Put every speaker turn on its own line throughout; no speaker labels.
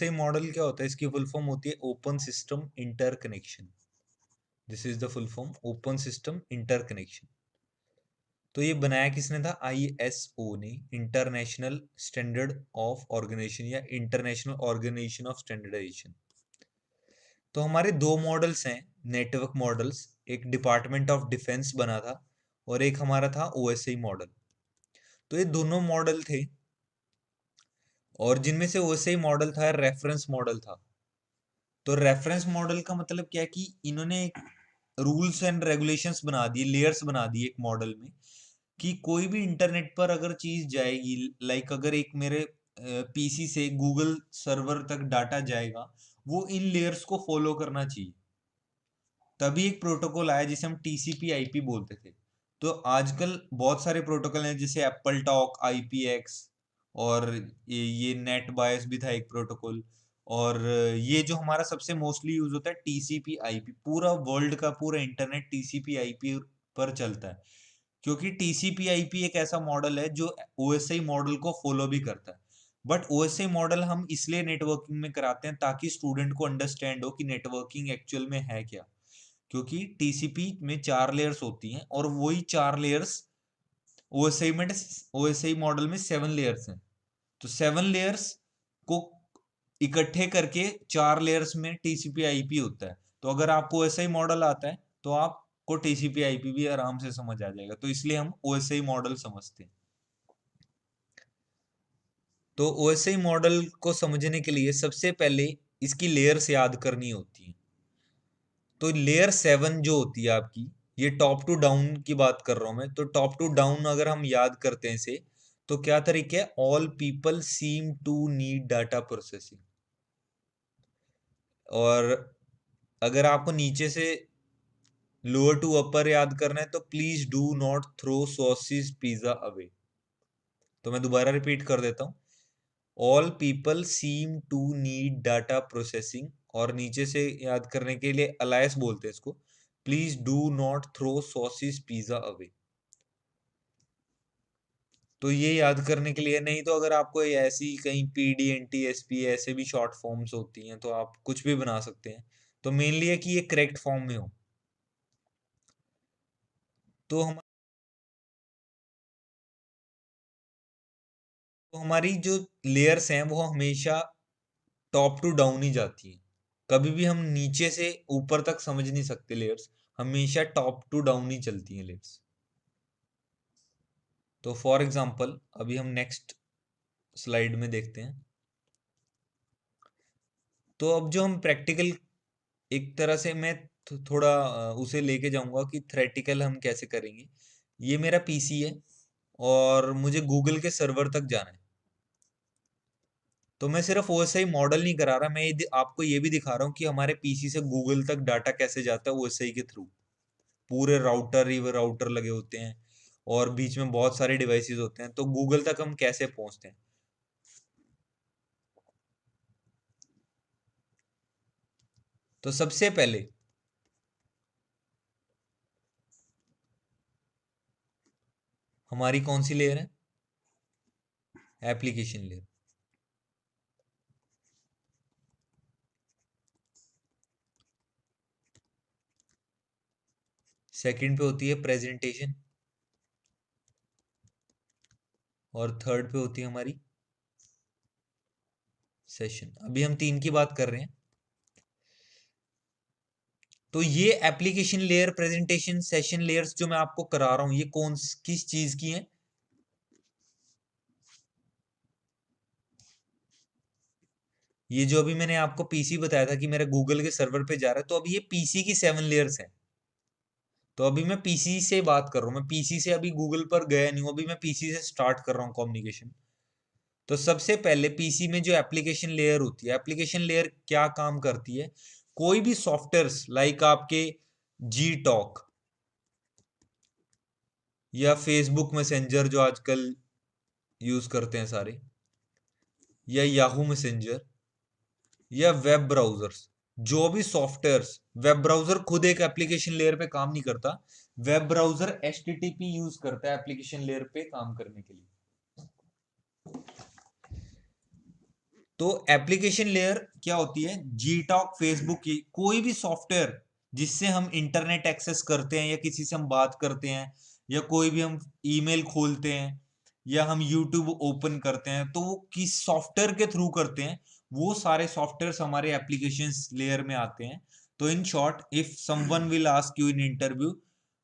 OSI model क्या होता है? इसकी फुल फॉर्म होती है open system interconnection. This is the full form, open system interconnection. तो ये बनाया किसने था? आईएसओ ने, इंटरनेशनल स्टैंडर्ड ऑफ ऑर्गेनाइजेशन या इंटरनेशनल ऑर्गेनाइजेशन ऑफ स्टैंडर्डाइजेशन। तो हमारे दो मॉडल्स हैं, नेटवर्क मॉडल्स। एक डिपार्टमेंट ऑफ डिफेंस बना था और एक हमारा था ओएसआई मॉडल। तो ये दोनों मॉडल थे, और जिनमें से ओएसआई मॉडल था रेफरेंस मॉडल था। तो रेफरेंस मॉडल का मतलब क्या है कि इन्होंने रूल्स एंड रेगुलेशंस बना दिए, लेयर्स बना दिए एक मॉडल में, कि कोई भी इंटरनेट पर अगर चीज जाएगी, लाइक अगर एक मेरे पीसी से गूगल सर्वर तक डाटा जाएगा, वो इन लेयर्स को फॉलो करना चाहिए। तभी एक प्रोटोकॉल आया जिसे हम टीसीपी आईपी बोलते थे। तो आजकल बहुत सारे प्रोटोकॉल हैं, जैसे एप्पल टॉक, आईपीएक्स, और ये नेट बायस भी था एक प्रोटोकॉल। और ये जो हमारा सबसे मोस्टली यूज होता है टीसीपी आईपी, पूरा वर्ल्ड का पूरा इंटरनेट टीसीपी आईपी पर चलता है, क्योंकि टीसीपी आईपी एक ऐसा मॉडल है जो ओएसआई मॉडल को फॉलो भी करता है। बट ओएसआई मॉडल हम इसलिए नेटवर्किंग में कराते हैं ताकि स्टूडेंट को अंडरस्टैंड हो कि नेटवर्किंग एक्चुअल में है क्या। क्योंकि टीसीपी में 4 लेयर्स होती हैं, और वही 4 लेयर्स ओएसआई मॉडल में 7 लेयर्स हैं। तो 7 लेयर्स को इकट्ठे करके 4 लेयर्स में टीसीपी आईपी होता है। तो अगर आपको ओएसआई मॉडल आता है तो आपको टीसीपी आईपी भी आराम से समझ आ जाएगा। तो इसलिए हम ओएसआई मॉडल समझते हैं। तो ओएसआई मॉडल को समझने के लिए सबसे पहले इसकी लेयर्स याद करनी होती है। तो लेयर 7 जो होती है आपकी, ये टॉप टू डाउन की बात कर रहा हूं मैं। तो टॉप टू डाउन अगर हम याद करते हैं इसे, तो क्या तरीके है? All people seem to need data processing. और अगर आपको नीचे से लोअर टू अपर याद करना है, तो please do not throw sausage pizza away. तो मैं दोबारा रिपीट कर देता हूं, all people seem to need data processing, और नीचे से याद करने के लिए अलायस बोलते हैं इसको, please do not throw sausage pizza away. तो ये याद करने के लिए, नहीं तो अगर आपको ऐसी कहीं पीडीएनटीएसपी ऐसे भी शॉर्ट फॉर्म्स होती हैं तो आप कुछ भी बना सकते हैं। तो मेनली है कि ये करेक्ट फॉर्म में हो। तो हम तो हमारी जो लेयर्स हैं वो हमेशा टॉप टू डाउन ही जाती हैं। कभी भी हम नीचे से ऊपर तक समझ नहीं सकते लेयर्स, हमेशा टॉप टू डाउन ही चलती हैं लेयर्स। तो फॉर एग्जांपल अभी हम नेक्स्ट स्लाइड में देखते हैं। तो अब जो हम प्रैक्टिकल, एक तरह से मैं थोड़ा उसे लेके जाऊंगा कि थ्रेटिकल हम कैसे करेंगे। ये मेरा पीसी है और मुझे गूगल के सर्वर तक जाना है। तो मैं सिर्फ ओएसआई मॉडल नहीं करा रहा, मैं आपको ये भी दिखा रहा हूँ कि हमारे पीसी से गूगल तक डाटा कैसे जाता है ओएसआई के थ्रू। पूरे राउटर ही राउटर लगे होते हैं, और बीच में बहुत सारे डिवाइसेस होते हैं, तो गूगल तक हम कैसे पहुंचते हैं। तो सबसे पहले हमारी कौन सी लेयर है? Application layer. सेकंड पे होती है प्रेजेंटेशन, और थर्ड पे होती है हमारी सेशन। अभी हम 3 की बात कर रहे हैं। तो ये application layer, presentation, session layers जो मैं आपको करा रहा हूं, ये किस चीज की है? ये जो अभी मैंने आपको पीसी बताया था कि मेरा गूगल के सर्वर पे जा रहा है, तो अभी ये पीसी की 7 लेयर्स हैं। तो अभी मैं पीसी से बात कर रहा हूँ, मैं पीसी से अभी गूगल पर गया नहीं हूँ, अभी मैं पीसी से स्टार्ट कर रहा हूँ कम्युनिकेशन। तो सबसे पहले पीसी में जो एप्लीकेशन लेयर होती है, एप्लीकेशन लेयर क्या काम करती है? कोई भी सॉफ्टवेयर लाइक आपके जी टॉक या फेसबुक मैसेंजर जो आजकल यूज करते हैं सारे, या याहू मैसेंजर, या वेब ब्राउजर्स, जो भी सॉफ्टवेयर्स, वेब ब्राउजर खुद एक एप्लीकेशन लेयर पे काम नहीं करता। वेब ब्राउजर एचटीटीपी यूज करता है एप्लीकेशन लेयर पे काम करने के लिए। तो एप्लीकेशन लेयर क्या होती है, जीटॉक, फेसबुक की कोई भी सॉफ्टवेयर जिससे हम इंटरनेट एक्सेस करते हैं या किसी से हम बात करते हैं या कोई भी हम ईमेल खोलते हैं या हम यूट्यूब ओपन करते हैं, तो वो किस सॉफ्टवेयर के थ्रू करते हैं, वो सारे सॉफ्टवेयर हमारे एप्लीकेशन लेयर में आते हैं। तो in short, if someone will ask you in interview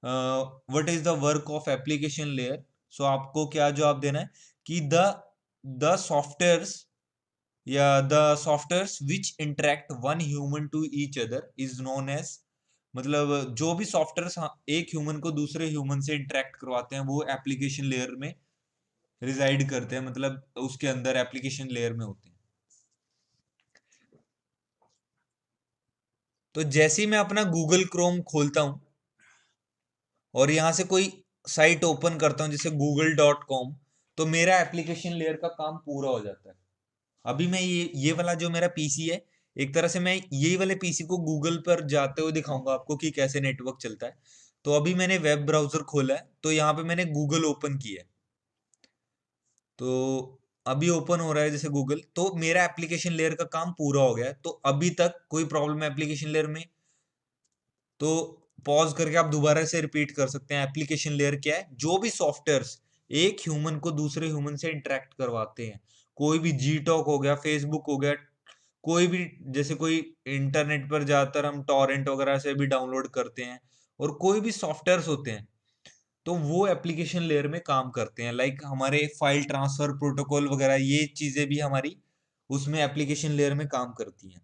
what is the work of application layer, so आपको क्या जवाब देना है कि द सॉफ्टवेयर्स या the softwares which interact one human to each other is known as, मतलब जो भी सॉफ्टवेयर एक ह्यूमन को दूसरे ह्यूमन से इंटरेक्ट करवाते हैं वो एप्लीकेशन लेयर में रिजाइड करते हैं, मतलब उसके अंदर एप्लीकेशन लेयर में होते हैं। तो जैसे ही मैं अपना गूगल क्रोम खोलता हूं और यहां से कोई साइट ओपन करता हूं जैसे google.com, तो मेरा एप्लीकेशन लेयर का काम पूरा हो जाता है। अभी मैं ये वाला जो मेरा पीसी है, एक तरह से मैं यही वाले पीसी को गूगल पर जाते हुए दिखाऊंगा आपको कि कैसे नेटवर्क चलता है। तो अभी मैंने वेब ब्राउजर खोला है, तो यहाँ पे मैंने गूगल ओपन किया है, तो अभी ओपन हो रहा है जैसे गूगल, तो मेरा एप्लीकेशन लेयर का काम पूरा हो गया है। तो अभी तक कोई प्रॉब्लम है एप्लीकेशन लेयर में, तो पॉज करके आप दोबारा से रिपीट कर सकते हैं। एप्लीकेशन लेयर क्या है, जो भी सॉफ्टवेयर्स एक ह्यूमन को दूसरे ह्यूमन से इंटरेक्ट करवाते हैं, कोई भी जी टॉक हो गया, फेसबुक हो गया, कोई भी, जैसे कोई इंटरनेट पर ज्यादातर हम टॉरेंट वगैरह से भी डाउनलोड करते हैं, और कोई भी सॉफ्टवेयर्स होते हैं, तो वो एप्लीकेशन लेयर में काम करते हैं। लाइक हमारे फाइल ट्रांसफर प्रोटोकॉल वगैरह, ये चीजें भी हमारी उसमें एप्लीकेशन लेयर में काम करती हैं।